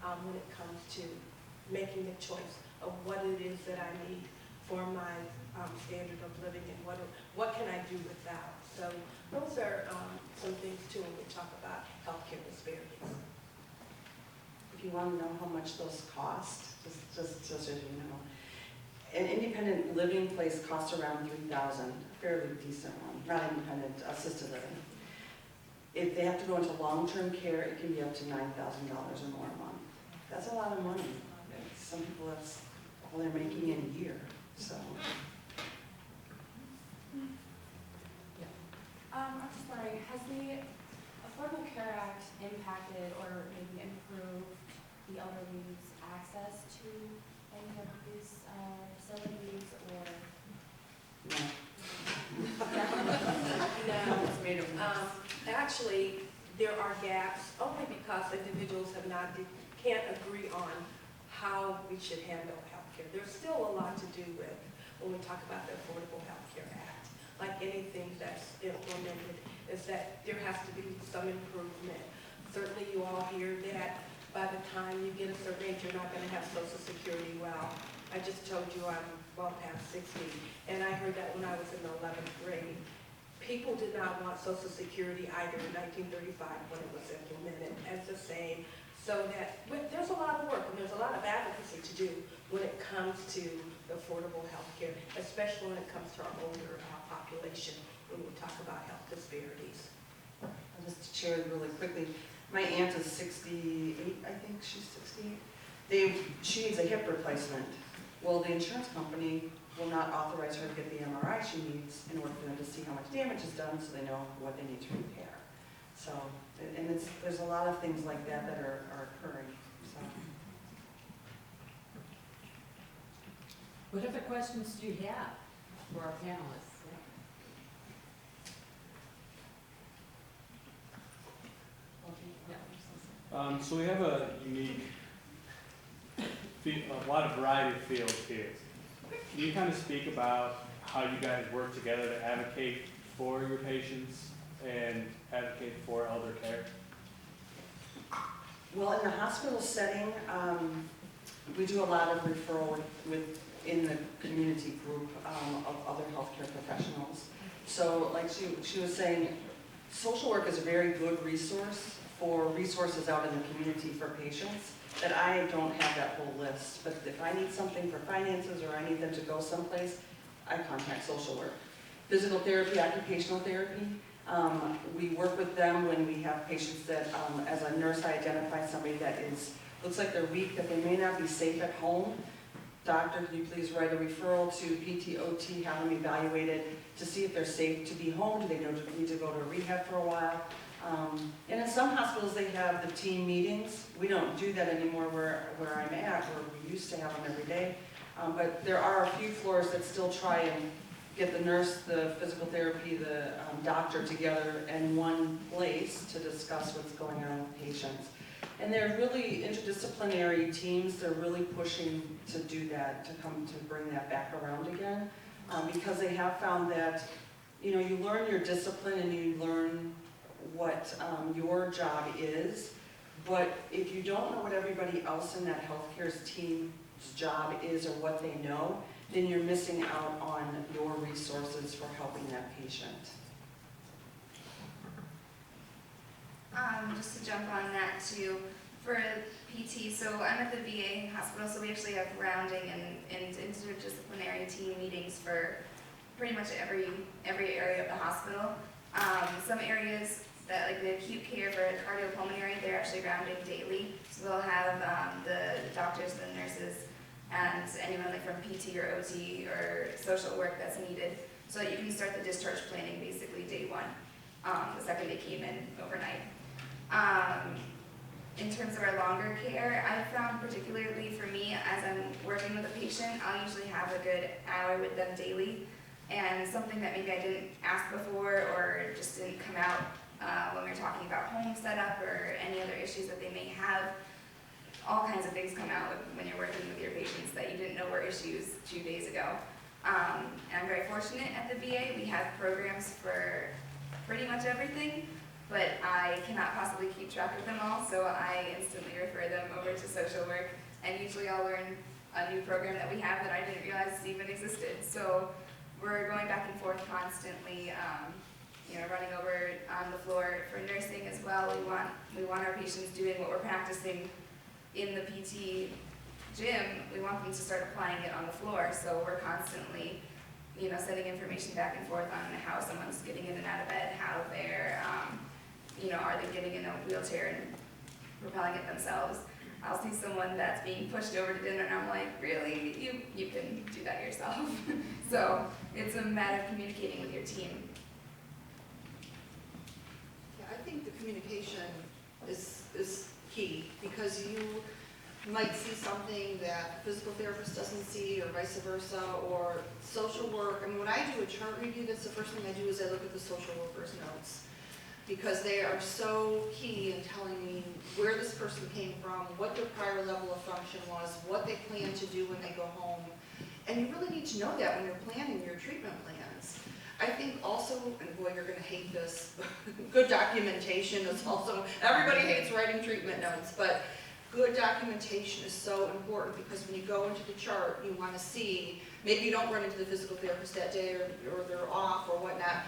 out when it comes to making the choice of what it is that I need for my standard of living, and what can I do without. So those are some things too when we talk about healthcare disparities. If you want to know how much those cost, just so you know, an independent living place costs around $3,000, a fairly decent one, not independent, assisted living. If they have to go into long-term care, it can be up to $9,000 or more a month. That's a lot of money. Some people, that's all they're making in a year. So. I'm just wondering, has the Affordable Care Act impacted or maybe improved the elderly's access to any of these facilities, or? No. It's made of Actually, there are gaps only because individuals can't agree on how we should handle healthcare. There's still a lot to do with when we talk about the Affordable Health Care Act. Like anything that's implemented, is that there has to be some improvement. Certainly you all hear that by the time you get a certain age, you're not going to have Social Security. Well, I just told you I'm well past 60, and I heard that when I was in the 11th grade. people did not want Social Security either in 1935 when it was implemented as the same. So that there's a lot of work and there's a lot of advocacy to do when it comes to affordable health care, especially when it comes to our older population when we talk about health disparities. I'll just share really quickly. My aunt is 68, I think she's 68. She needs a hip replacement. Well, the insurance company will not authorize her to get the MRI she needs in order for them to see how much damage is done so they know what they need to repair. So, and there's a lot of things like that that are occurring. So. What other questions do you have for our panelists? So we have a unique, a lot of variety of fields here. Can you kind of speak about how you guys work together to advocate for your patients and advocate for elder care? Well, in the hospital setting, we do a lot of referral in the community group of other healthcare professionals. So like she was saying, social work is a very good resource for resources out in the community for patients, that I don't have that whole list. But if I need something for finances or I need them to go someplace, I contact social work. Physical therapy, occupational therapy, we work with them when we have patients that, as a nurse, I identify somebody that looks like they're weak, that they may not be safe at home. Doctor, can you please write a referral to PT/OT, have them evaluated to see if they're safe to be home? Do they need to go to rehab for a while? And in some hospitals, they have the team meetings. We don't do that anymore where I'm at, where we used to have them every day. But there are a few floors that still try and get the nurse, the physical therapy, the doctor together in one place to discuss what's going on with patients. And they're really interdisciplinary teams. They're really pushing to do that, to bring that back around again, because they have found that, you know, you learn your discipline and you learn what your job is, but if you don't know what everybody else in that healthcare team's job is or what they know, then you're missing out on your resources for helping that patient. Just to jump on that too, for PT, so I'm at the VA hospital, so we actually have rounding and interdisciplinary team meetings for pretty much every area of the hospital. Some areas that, like the acute care for cardiopulmonary, they're actually rounding daily. So they'll have the doctors and the nurses and anyone like from PT or OT or social work that's needed, so that you can start the discharge planning basically day one, the second they came in overnight. In terms of our longer care, I've found particularly for me, as I'm working with a patient, I'll usually have a good hour with them daily, and something that maybe I didn't ask before or just didn't come out when we were talking about home setup or any other issues that they may have. All kinds of things come out when you're working with your patients that you didn't know were issues 2 days ago. And I'm very fortunate at the VA. We have programs for pretty much everything, but I cannot possibly keep track of them all, so I instantly refer them over to social work, and usually I'll learn a new program that we have that I didn't realize even existed. So we're going back and forth constantly, running over on the floor. For nursing as well, we want our patients doing what we're practicing in the PT gym. We want them to start applying it on the floor, so we're constantly sending information back and forth on how someone's getting in and out of bed, how they're are they getting in a wheelchair and propelling it themselves. I'll see someone that's being pushed over to dinner and I'm like, really? You can do that yourself. So it's a matter of communicating with your team. Yeah, I think the communication is key, because you might see something that the physical therapist doesn't see, or vice versa, or social work. I mean, when I do a chart review, that's the first thing I do is I look at the social worker's notes, because they are so key in telling me where this person came from, what their prior level of function was, what they plan to do when they go home. And you really need to know that when you're planning your treatment plans. I think also, and boy, you're gonna hate this, good documentation is also, everybody hates writing treatment notes, but good documentation is so important, because when you go into the chart, you wanna see, maybe you don't run into the physical therapist that day, or they're off or whatnot.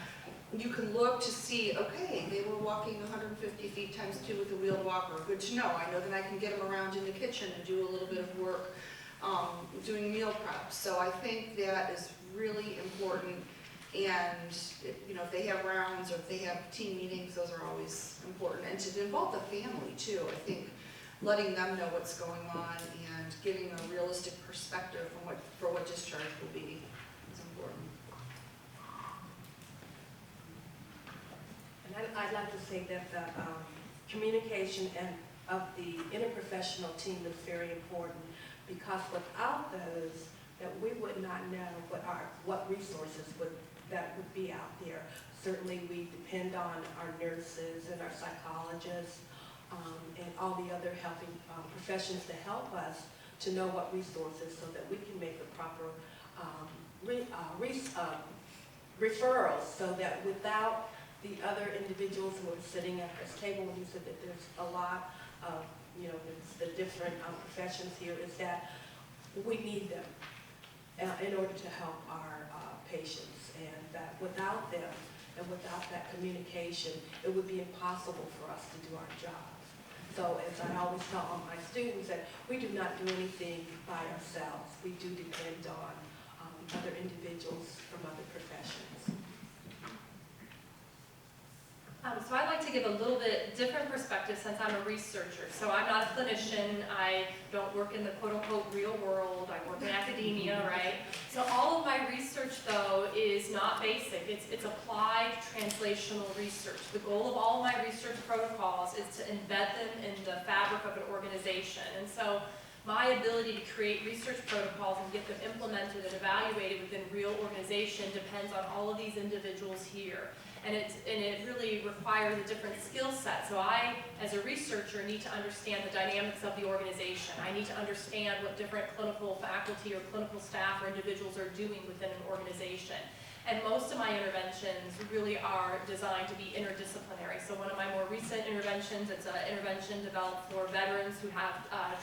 you can look to see, okay, they were walking 150 feet times 2 with a wheeled walker. Good to know. I know that I can get them around in the kitchen and do a little bit of work doing meal prep. So I think that is really important. And you know, if they have rounds or if they have team meetings, those are always important. And to involve the family too. I think letting them know what's going on and giving a realistic perspective for what discharge will be is important. And I'd like to say that the communication of the interprofessional team is very important, because without those, that we would not know what resources that would be out there. Certainly we depend on our nurses and our psychologists and all the other helping professions to help us to know what resources, so that we can make the proper referrals, so that without the other individuals who are sitting at this table, and you said that there's a lot of, you know, the different professions here, is that we need them in order to help our patients, and that without them and without that communication, it would be impossible for us to do our jobs. So as I always tell all my students, that we do not do anything by ourselves. We do depend on other individuals from other professions. So I'd like to give a little bit different perspective, since I'm a researcher. So I'm not a clinician. I don't work in the quote-unquote real world. I work in academia, right? So all of my research, though, is not basic. It's applied translational research. The goal of all of my research protocols is to embed them in the fabric of an organization. And so my ability to create research protocols and get them implemented and evaluated within real organization depends on all of these individuals here. And it really requires a different skill set. So I, as a researcher, need to understand the dynamics of the organization. I need to understand what different clinical faculty or clinical staff or individuals are doing within an organization. And most of my interventions really are designed to be interdisciplinary. So one of my more recent interventions, it's an intervention developed for veterans who have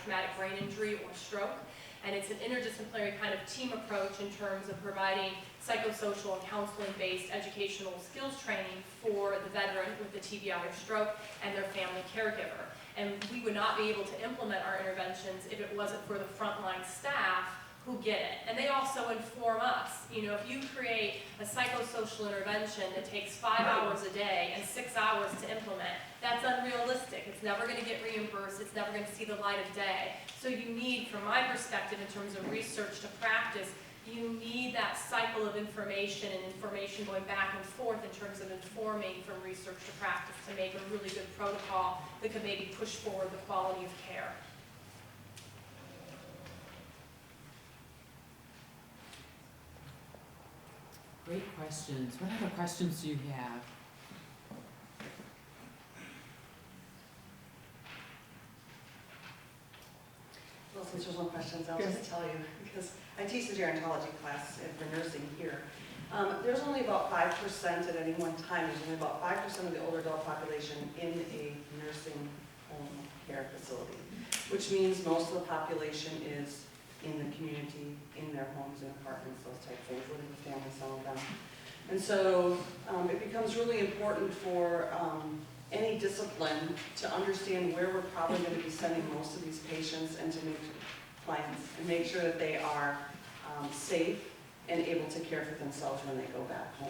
traumatic brain injury or stroke. And it's an interdisciplinary kind of team approach in terms of providing psychosocial and counseling-based educational skills training for the veteran with the TBI or stroke and their family caregiver. And we would not be able to implement our interventions if it wasn't for the frontline staff who get it. And they also inform us. You know, if you create a psychosocial intervention that takes 5 hours a day and 6 hours to implement, that's unrealistic. It's never going to get reimbursed. It's never going to see the light of day. So you need, from my perspective, in terms of research to practice, you need that cycle of information and information going back and forth in terms of informing from research to practice to make a really good protocol that could maybe push forward the quality of care. Great questions. What other questions do you have? Well, since there's no questions, I'll just tell you, because I teach the gerontology class for nursing here. There's only about 5% at any one time, there's only about 5% of the older adult population in a nursing home care facility, which means most of the population is in the community, in their homes and apartments, those type of things, living with families, some of them. And so it becomes really important for any discipline to understand where we're probably going to be sending most of these patients, and to make plans and make sure that they are safe and able to care for themselves when they go back home.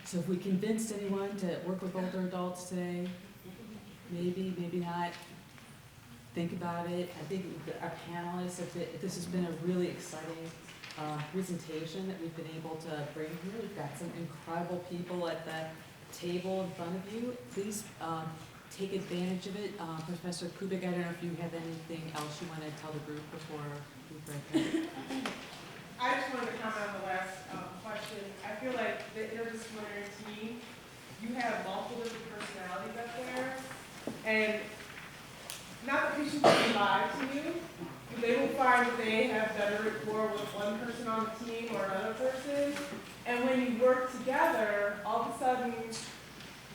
So if we convinced anyone to work with older adults today, maybe, maybe not, think about it. I think our panelists, this has been a really exciting presentation that we've been able to bring here. We've got some incredible people at the table in front of you. Please take advantage of it. Professor Kubik, I don't know if you have anything else you want to tell the group before we break. I just wanted to comment on the last question. I feel like the interdisciplinary team, you have multiple different personalities up there, and not that patients will lie to you, but they will find that they have better rapport with one person on the team or another person, and when you work together, all of a sudden,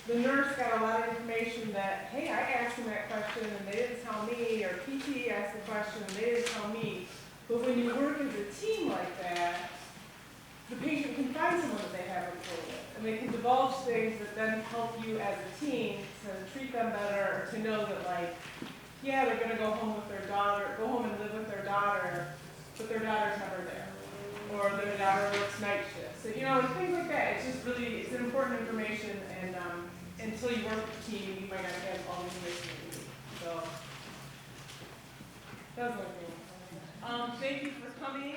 the nurse got a lot of information that, hey, I asked them that question and they didn't tell me, or PT asked the question and they didn't tell me. But when you work as a team like that, the patient can find someone that they have rapport with, and they can divulge things that then help you as a team to treat them better, or to know that, like, yeah, they're gonna go home with their daughter, go home and live with their daughter, but their daughter's never there, or their daughter works night shifts. So, you know, things like that. It's just really, it's important information, and until you work with a team, you might not have all the information that you need. So that was one thing. Thank you for coming.